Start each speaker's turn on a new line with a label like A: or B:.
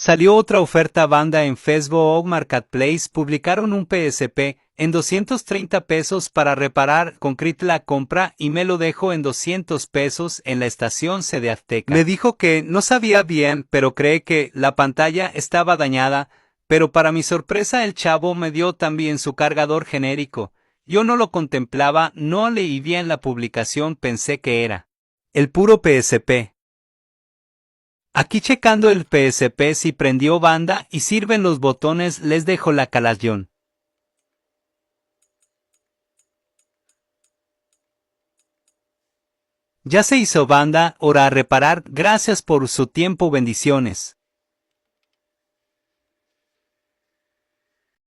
A: Salió otra oferta banda en Facebook Marketplace. Publicaron un PSP en 230 pesos para reparar. Concrete la compra y me lo dejó en 200 pesos en la estación C de Azteca. Me dijo que no sabía bien, pero cree que la pantalla estaba dañada, pero para mi sorpresa el chavo me dio también su cargador genérico. Yo no lo contemplaba, no leí bien la publicación, pensé que era el puro PSP. Aquí checando el PSP si prendió banda y sirven los botones, les dejo la calación. Ya se hizo banda, hora a reparar, gracias por su tiempo, bendiciones.